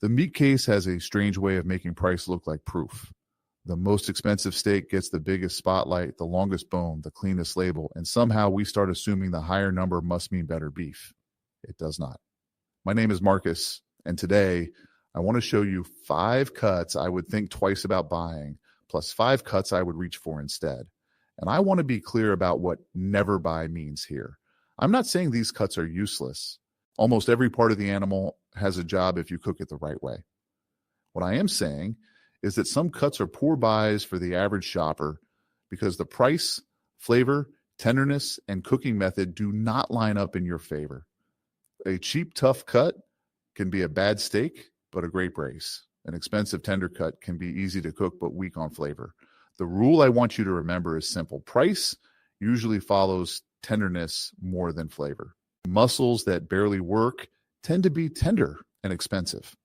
The meat case has a strange way of making price look like proof. The most expensive steak gets the biggest spotlight, the longest bone, the cleanest label, and somehow we start assuming the higher number must mean better beef. It does not. My name is Marcus, and today I want to show you 5 cuts I would think twice about buying, plus 5 cuts I would reach for instead. And I want to be clear about what never buy means here. I'm not saying these cuts are useless. Almost every part of the animal has a job if you cook it the right way. What I am saying is that some cuts are poor buys for the average shopper because the price, flavor, tenderness, and cooking method do not line up in your favor. A cheap, tough cut can be a bad steak, but a great brace. An expensive tender cut can be easy to cook, but weak on flavor. The rule I want you to remember is simple. Price usually follows tenderness more than flavor. Muscles that barely work tend to be tender and expensive.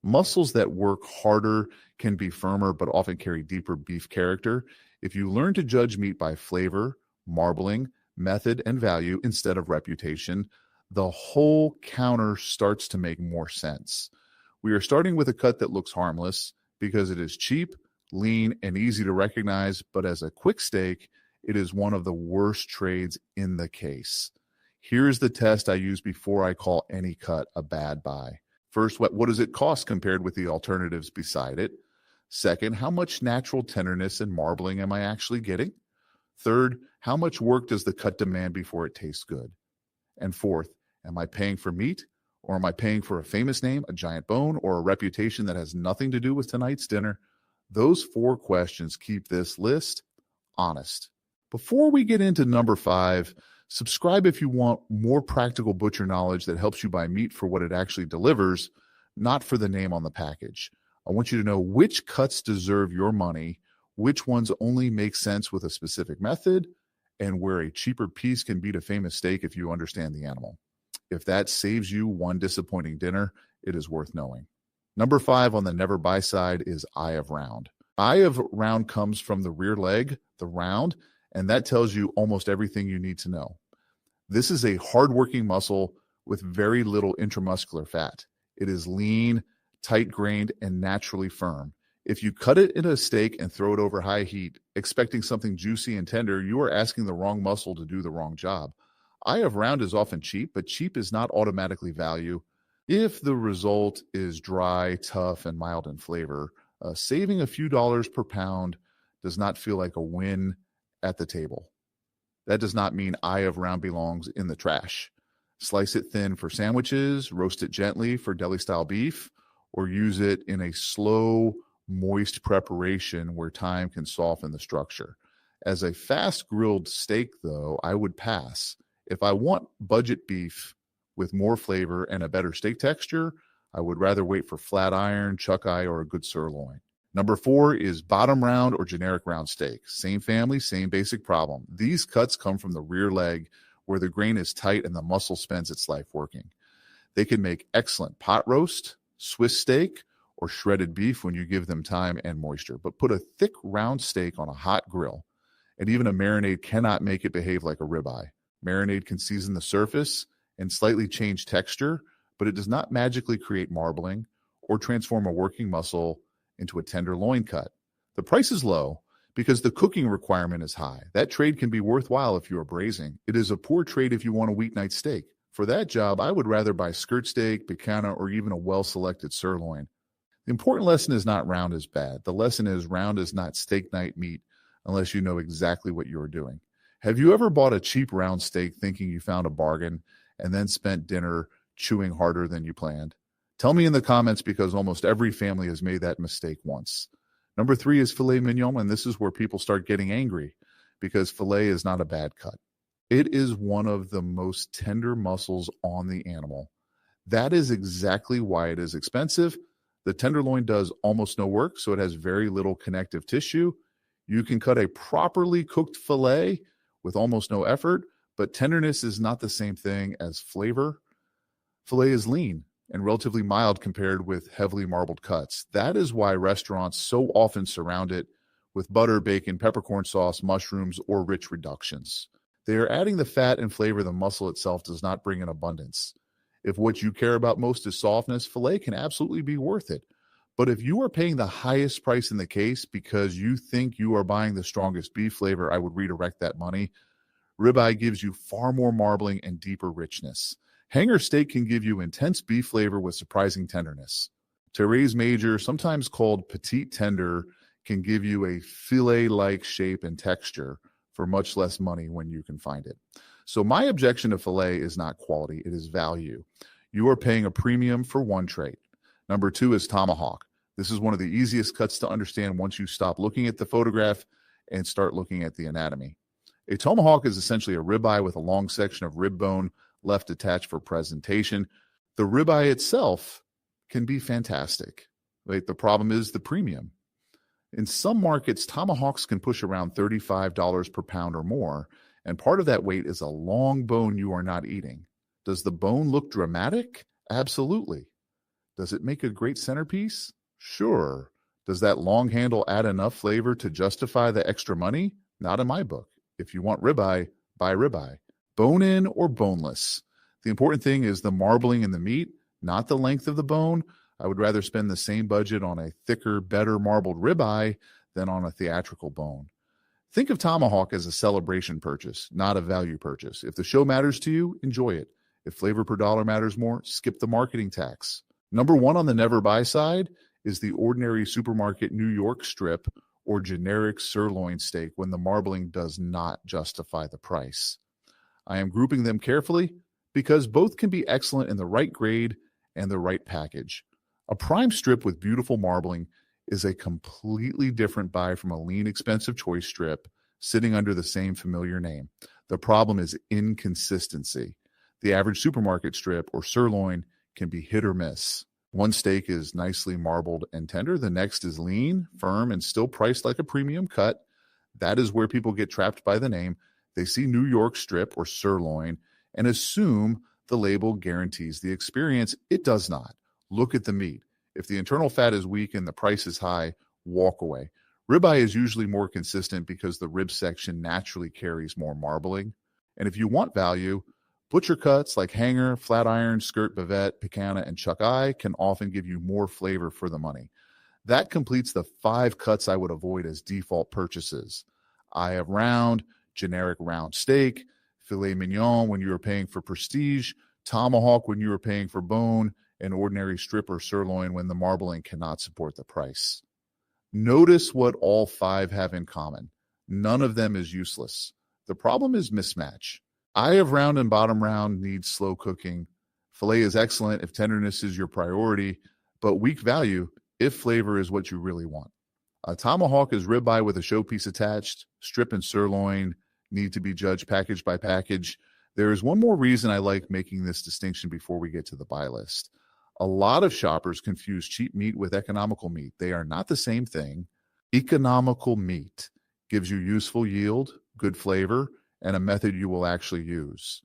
Muscles that work harder can be firmer, but often carry deeper beef character. If you learn to judge meat by flavor, marbling, method, and value instead of reputation, the whole counter starts to make more sense. We are starting with a cut that looks harmless because it is cheap, lean, and easy to recognize, but as a quick steak, it is one of the worst trades in the case. Here's the test I use before I call any cut a bad buy. First, what does it cost compared with the alternatives beside it? Second, how much natural tenderness and marbling am I actually getting? Third, how much work does the cut demand before it tastes good? And fourth, am I paying for meat, or am I paying for a famous name, a giant bone, or a reputation that has nothing to do with tonight's dinner? Those 4 questions keep this list honest. Before we get into number 5, subscribe if you want more practical butcher knowledge that helps you buy meat for what it actually delivers, not for the name on the package. I want you to know which cuts deserve your money, which ones only make sense with a specific method, and where a cheaper piece can beat a famous steak if you understand the animal. If that saves you one disappointing dinner, it is worth knowing. Number 5 on the never buy side is eye of round. Eye of round comes from the rear leg, the round, and that tells you almost everything you need to know. This is a hardworking muscle with very little intramuscular fat. It is lean, tight-grained, and naturally firm. If you cut it into a steak and throw it over high heat, expecting something juicy and tender, you are asking the wrong muscle to do the wrong job. Eye of round is often cheap, but cheap is not automatically value. If the result is dry, tough, and mild in flavor, saving a few dollars per pound does not feel like a win at the table. That does not mean eye of round belongs in the trash. Slice it thin for sandwiches, roast it gently for deli-style beef, or use it in a slow, moist preparation where time can soften the structure. As a fast grilled steak, though, I would pass. If I want budget beef with more flavor and a better steak texture, I would rather wait for flat iron, chuck eye, or a good sirloin. Number 4 is bottom round or generic round steak. Same family, same basic problem. These cuts come from the rear leg where the grain is tight and the muscle spends its life working. They can make excellent pot roast, Swiss steak, or shredded beef when you give them time and moisture. But put a thick round steak on a hot grill, and even a marinade cannot make it behave like a ribeye. Marinade can season the surface and slightly change texture, but it does not magically create marbling or transform a working muscle into a tender loin cut. The price is low because the cooking requirement is high. That trade can be worthwhile if you are braising. It is a poor trade if you want a weeknight steak. For that job, I would rather buy skirt steak, picanha, or even a well-selected sirloin. The important lesson is not round is bad. The lesson is round is not steak night meat unless you know exactly what you are doing. Have you ever bought a cheap round steak thinking you found a bargain and then spent dinner chewing harder than you planned? Tell me in the comments because almost every family has made that mistake once. Number 3 is filet mignon, and this is where people start getting angry because filet is not a bad cut. It is one of the most tender muscles on the animal. That is exactly why it is expensive. The tenderloin does almost no work, so it has very little connective tissue. You can cut a properly cooked filet with almost no effort, but tenderness is not the same thing as flavor. Filet is lean and relatively mild compared with heavily marbled cuts. That is why restaurants so often surround it with butter, bacon, peppercorn sauce, mushrooms, or rich reductions. They are adding the fat and flavor the muscle itself does not bring in abundance. If what you care about most is softness, filet can absolutely be worth it. But if you are paying the highest price in the case because you think you are buying the strongest beef flavor, I would redirect that money. Ribeye gives you far more marbling and deeper richness. Hanger steak can give you intense beef flavor with surprising tenderness. Therese major, sometimes called petite tender, can give you a filet-like shape and texture for much less money when you can find it. So my objection to filet is not quality, it is value. You are paying a premium for one trait. Number 2 is tomahawk. This is one of the easiest cuts to understand once you stop looking at the photograph and start looking at the anatomy. A tomahawk is essentially a ribeye with a long section of rib bone left attached for presentation. The ribeye itself can be fantastic. Right? The problem is the premium. In some markets, tomahawks can push around $35 per pound or more, and part of that weight is a long bone you are not eating. Does the bone look dramatic? Absolutely. Does it make a great centerpiece? Sure. Does that long handle add enough flavor to justify the extra money? Not in my book. If you want ribeye, buy ribeye. Bone in or boneless. The important thing is the marbling in the meat, not the length of the bone. I would rather spend the same budget on a thicker, better marbled ribeye than on a theatrical bone. Think of tomahawk as a celebration purchase, not a value purchase. If the show matters to you, enjoy it. If flavor per dollar matters more, skip the marketing tax. Number 1 on the never buy side is the ordinary supermarket New York strip or generic sirloin steak when the marbling does not justify the price. I am grouping them carefully because both can be excellent in the right grade and the right package. A prime strip with beautiful marbling is a completely different buy from a lean, expensive choice strip sitting under the same familiar name. The problem is inconsistency. The average supermarket strip or sirloin can be hit or miss. One steak is nicely marbled and tender. The next is lean, firm, and still priced like a premium cut. That is where people get trapped by the name. They see New York strip or sirloin and assume the label guarantees the experience. It does not. Look at the meat. If the internal fat is weak and the price is high, walk away. Ribeye is usually more consistent because the rib section naturally carries more marbling. And if you want value, butcher cuts like hanger, flat iron, skirt, bavette, picanha, and chuck eye can often give you more flavor for the money. That completes the 5 cuts I would avoid as default purchases. Eye of round, generic round steak, filet mignon when you are paying for prestige, tomahawk when you are paying for bone, and ordinary strip or sirloin when the marbling cannot support the price. Notice what all 5 have in common. None of them is useless. The problem is mismatch. Eye of round and bottom round needs slow cooking. Filet is excellent if tenderness is your priority, but weak value if flavor is what you really want. A tomahawk is ribeye with a showpiece attached. Strip and sirloin need to be judged package by package. There is one more reason I like making this distinction before we get to the buy list. A lot of shoppers confuse cheap meat with economical meat. They are not the same thing. Economical meat gives you useful yield, good flavor, and a method you will actually use.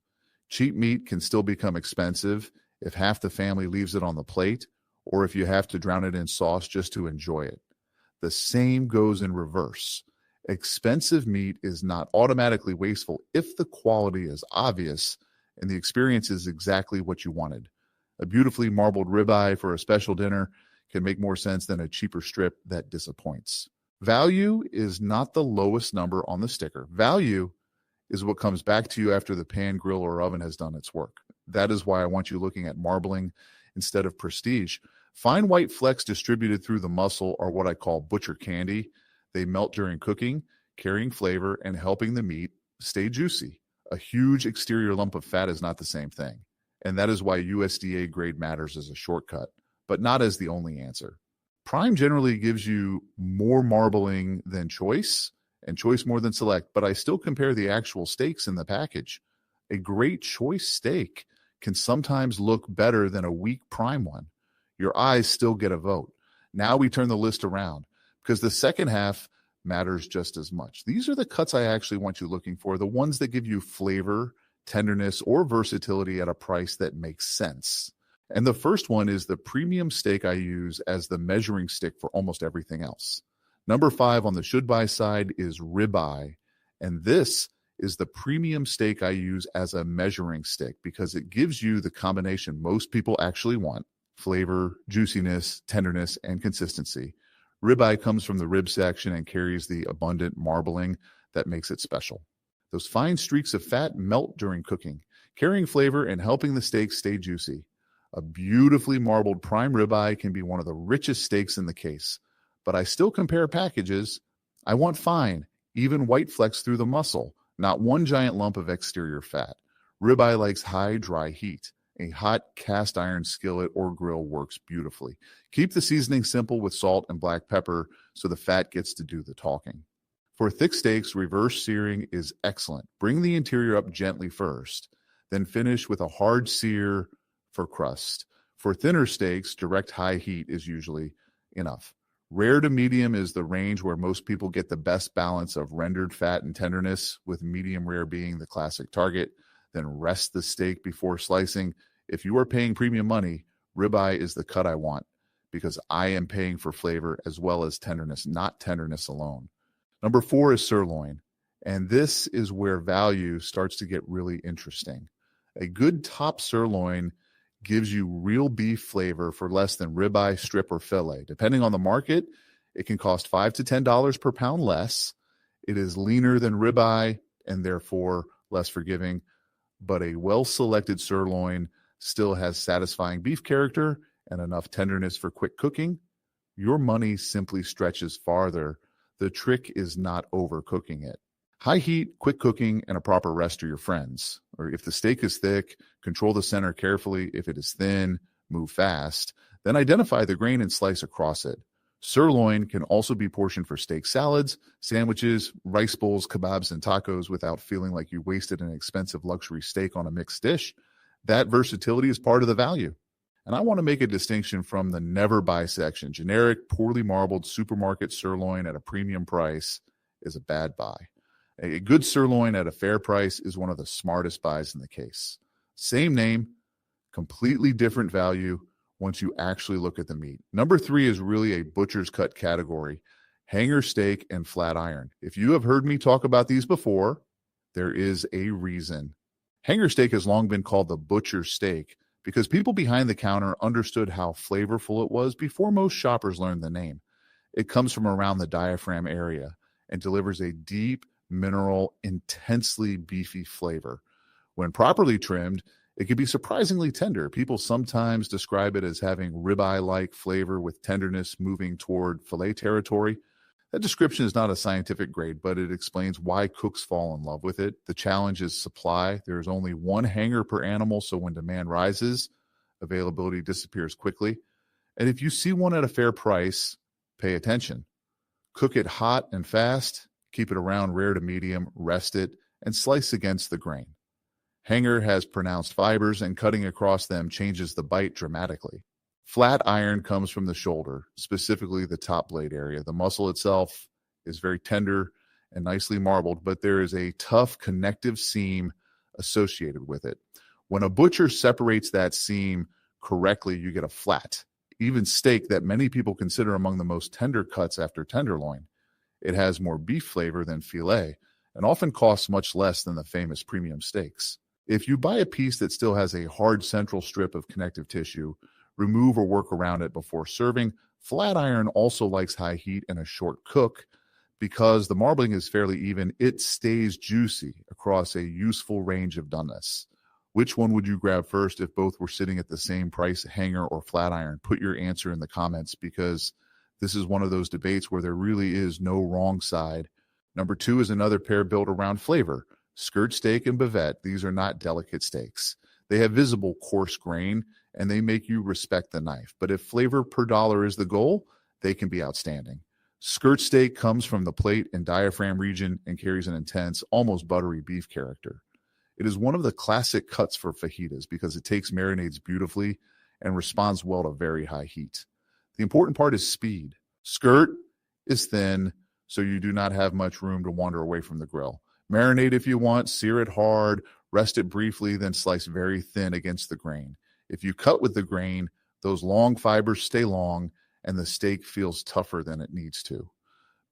Cheap meat can still become expensive if half the family leaves it on the plate or if you have to drown it in sauce just to enjoy it. The same goes in reverse. Expensive meat is not automatically wasteful if the quality is obvious and the experience is exactly what you wanted. A beautifully marbled ribeye for a special dinner can make more sense than a cheaper strip that disappoints. Value is not the lowest number on the sticker. Value is what comes back to you after the pan, grill, or oven has done its work. That is why I want you looking at marbling instead of prestige. Fine white flecks distributed through the muscle are what I call butcher candy. They melt during cooking, carrying flavor and helping the meat stay juicy. A huge exterior lump of fat is not the same thing. And that is why USDA grade matters as a shortcut, but not as the only answer. Prime generally gives you more marbling than choice, and choice more than select, but I still compare the actual steaks in the package. A great choice steak can sometimes look better than a weak prime one. Your eyes still get a vote. Now we turn the list around because the second half matters just as much. These are the cuts I actually want you looking for, the ones that give you flavor, tenderness, or versatility at a price that makes sense. And the first one is the premium steak I use as the measuring stick for almost everything else. Number 5 on the should buy side is ribeye, and this is the premium steak I use as a measuring stick because it gives you the combination most people actually want: flavor, juiciness, tenderness, and consistency. Ribeye comes from the rib section and carries the abundant marbling that makes it special. Those fine streaks of fat melt during cooking, carrying flavor and helping the steak stay juicy. A beautifully marbled prime ribeye can be one of the richest steaks in the case, but I still compare packages. I want fine, even white flecks through the muscle, not one giant lump of exterior fat. Ribeye likes high, dry heat. A hot cast iron skillet or grill works beautifully. Keep the seasoning simple with salt and black pepper so the fat gets to do the talking. For thick steaks, reverse searing is excellent. Bring the interior up gently first, then finish with a hard sear for crust. For thinner steaks, direct high heat is usually enough. Rare to medium is the range where most people get the best balance of rendered fat and tenderness, with medium rare being the classic target. Then rest the steak before slicing. If you are paying premium money, ribeye is the cut I want because I am paying for flavor as well as tenderness, not tenderness alone. Number 4 is sirloin, and this is where value starts to get really interesting. A good top sirloin gives you real beef flavor for less than ribeye, strip, or fillet. Depending on the market, it can cost $5 to $10 per pound less. It is leaner than ribeye and therefore less forgiving, but a well-selected sirloin still has satisfying beef character and enough tenderness for quick cooking. Your money simply stretches farther. The trick is not overcooking it. High heat, quick cooking, and a proper rest are your friends. Or if the steak is thick, control the center carefully. If it is thin, move fast. Then identify the grain and slice across it. Sirloin can also be portioned for steak salads, sandwiches, rice bowls, kebabs, and tacos without feeling like you wasted an expensive luxury steak on a mixed dish. That versatility is part of the value. And I want to make a distinction from the never buy section. Generic, poorly marbled supermarket sirloin at a premium price is a bad buy. A good sirloin at a fair price is one of the smartest buys in the case. Same name, completely different value once you actually look at the meat. Number 3 is really a butcher's cut category: hanger steak and flat iron. If you have heard me talk about these before, there is a reason. Hanger steak has long been called the butcher's steak because people behind the counter understood how flavorful it was before most shoppers learned the name. It comes from around the diaphragm area and delivers a deep, mineral, intensely beefy flavor. When properly trimmed, it can be surprisingly tender. People sometimes describe it as having ribeye-like flavor with tenderness moving toward filet territory. That description is not a scientific grade, but it explains why cooks fall in love with it. The challenge is supply. There is only one hanger per animal, so when demand rises, availability disappears quickly. And if you see one at a fair price, pay attention. Cook it hot and fast, keep it around rare to medium, rest it, and slice against the grain. Hanger has pronounced fibers, and cutting across them changes the bite dramatically. Flat iron comes from the shoulder, specifically the top blade area. The muscle itself is very tender and nicely marbled, but there is a tough connective seam associated with it. When a butcher separates that seam correctly, you get a flat, even steak that many people consider among the most tender cuts after tenderloin. It has more beef flavor than filet and often costs much less than the famous premium steaks. If you buy a piece that still has a hard central strip of connective tissue, remove or work around it before serving. Flat iron also likes high heat and a short cook. Because the marbling is fairly even, it stays juicy across a useful range of doneness. Which one would you grab first if both were sitting at the same price, hanger or flat iron? Put your answer in the comments, because this is one of those debates where there really is no wrong side. Number 2 is another pair built around flavor. Skirt steak and bavette. These are not delicate steaks. They have visible coarse grain, and they make you respect the knife. But if flavor per dollar is the goal, they can be outstanding. Skirt steak comes from the plate and diaphragm region and carries an intense, almost buttery beef character. It is one of the classic cuts for fajitas because it takes marinades beautifully and responds well to very high heat. The important part is speed. Skirt is thin, so you do not have much room to wander away from the grill. Marinate if you want, sear it hard, rest it briefly, then slice very thin against the grain. If you cut with the grain, those long fibers stay long and the steak feels tougher than it needs to.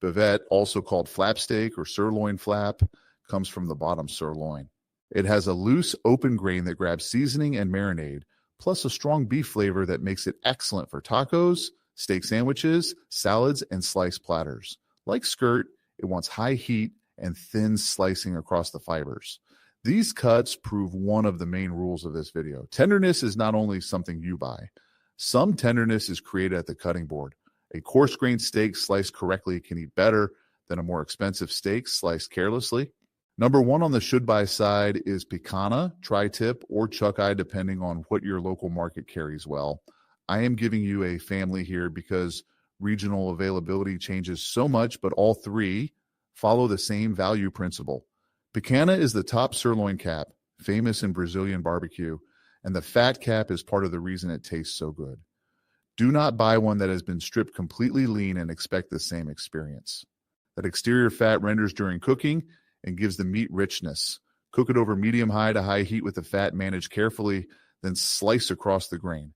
Bavette, also called flap steak or sirloin flap, comes from the bottom sirloin. It has a loose, open grain that grabs seasoning and marinade, plus a strong beef flavor that makes it excellent for tacos, steak sandwiches, salads, and sliced platters. Like skirt, it wants high heat and thin slicing across the fibers. These cuts prove one of the main rules of this video. Tenderness is not only something you buy. Some tenderness is created at the cutting board. A coarse-grained steak sliced correctly can eat better than a more expensive steak sliced carelessly. Number one on the should-buy side is picanha, tri-tip, or chuck-eye, depending on what your local market carries well. I am giving you a family here because regional availability changes so much, but all three follow the same value principle. Picanha is the top sirloin cap, famous in Brazilian barbecue, and the fat cap is part of the reason it tastes so good. Do not buy one that has been stripped completely lean and expect the same experience. That exterior fat renders during cooking and gives the meat richness. Cook it over medium-high to high heat with the fat managed carefully, then slice across the grain.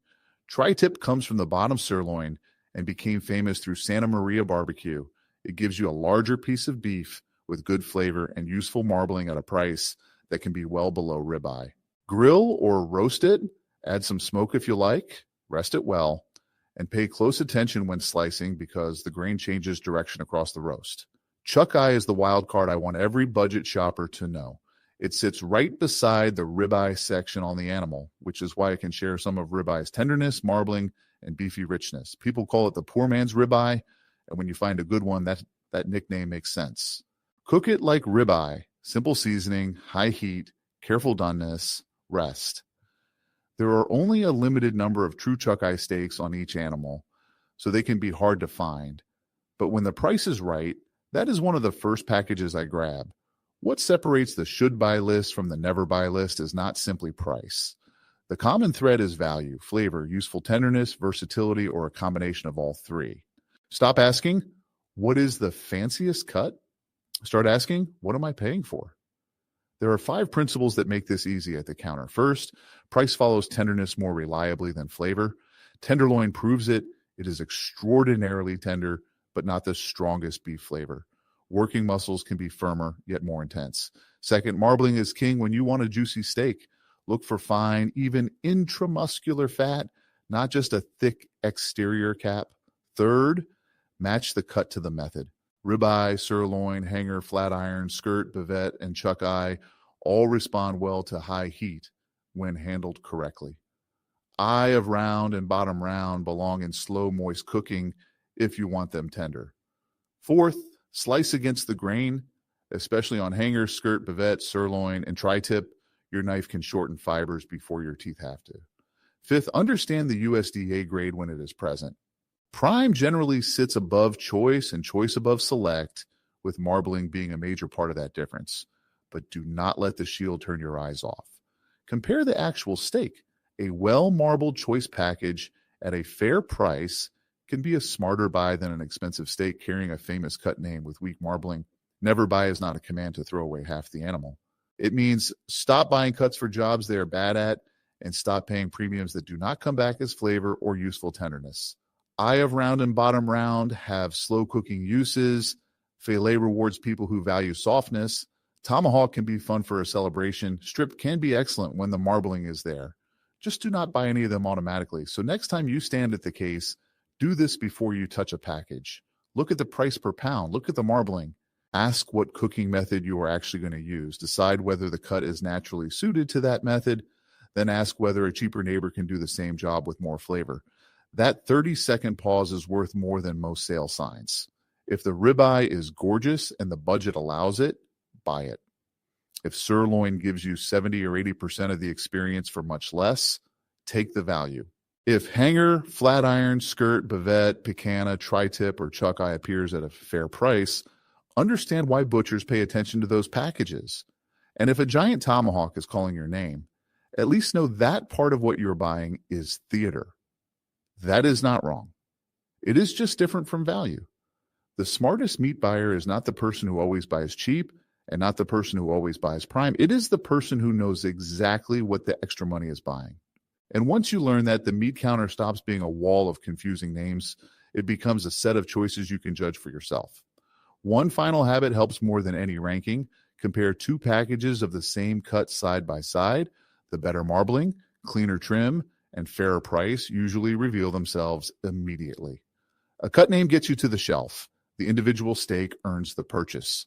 Tri-tip comes from the bottom sirloin and became famous through Santa Maria barbecue. It gives you a larger piece of beef with good flavor and useful marbling at a price that can be well below ribeye. Grill or roast it, add some smoke if you like, rest it well, and pay close attention when slicing because the grain changes direction across the roast. Chuck eye is the wild card I want every budget shopper to know. It sits right beside the ribeye section on the animal, which is why it can share some of ribeye's tenderness, marbling, and beefy richness. People call it the poor man's ribeye, and when you find a good one, that nickname makes sense. Cook it like ribeye, simple seasoning, high heat, careful doneness, rest. There are only a limited number of true chuck eye steaks on each animal, so they can be hard to find. But when the price is right, that is one of the first packages I grab. What separates the should-buy list from the never-buy list is not simply price. The common thread is value, flavor, useful tenderness, versatility, or a combination of all three. Stop asking, what is the fanciest cut? Start asking, what am I paying for? There are 5 principles that make this easy at the counter. First, price follows tenderness more reliably than flavor. Tenderloin proves it. It is extraordinarily tender, but not the strongest beef flavor. Working muscles can be firmer, yet more intense. Second, marbling is king when you want a juicy steak. Look for fine, even intramuscular fat, not just a thick exterior cap. Third, match the cut to the method. Ribeye, sirloin, hanger, flat iron, skirt, bavette, and chuck eye all respond well to high heat when handled correctly. Eye of round and bottom round belong in slow, moist cooking if you want them tender. Fourth, slice against the grain, especially on hanger, skirt, bavette, sirloin, and tri-tip. Your knife can shorten fibers before your teeth have to. Fifth, understand the USDA grade when it is present. Prime generally sits above choice and choice above select, with marbling being a major part of that difference. But do not let the shield turn your eyes off. Compare the actual steak. A well-marbled choice package at a fair price can be a smarter buy than an expensive steak carrying a famous cut name with weak marbling. Never buy is not a command to throw away half the animal. It means stop buying cuts for jobs they are bad at and stop paying premiums that do not come back as flavor or useful tenderness. Eye of round and bottom round have slow cooking uses. Filet rewards people who value softness. Tomahawk can be fun for a celebration. Strip can be excellent when the marbling is there. Just do not buy any of them automatically. So next time you stand at the case, do this before you touch a package. Look at the price per pound. Look at the marbling. Ask what cooking method you are actually going to use. Decide whether the cut is naturally suited to that method. Then ask whether a cheaper neighbor can do the same job with more flavor. That 30-second pause is worth more than most sale signs. If the ribeye is gorgeous and the budget allows it, buy it. If sirloin gives you 70 or 80% of the experience for much less, take the value. If hanger, flat iron, skirt, bavette, picanha, tri-tip, or chuck eye appears at a fair price, understand why butchers pay attention to those packages. And if a giant tomahawk is calling your name, at least know that part of what you're buying is theater. That is not wrong. It is just different from value. The smartest meat buyer is not the person who always buys cheap and not the person who always buys prime. It is the person who knows exactly what the extra money is buying. And once you learn that, the meat counter stops being a wall of confusing names. It becomes a set of choices you can judge for yourself. One final habit helps more than any ranking. Compare two packages of the same cut side by side. The better marbling, cleaner trim, and fairer price usually reveal themselves immediately. A cut name gets you to the shelf. The individual steak earns the purchase.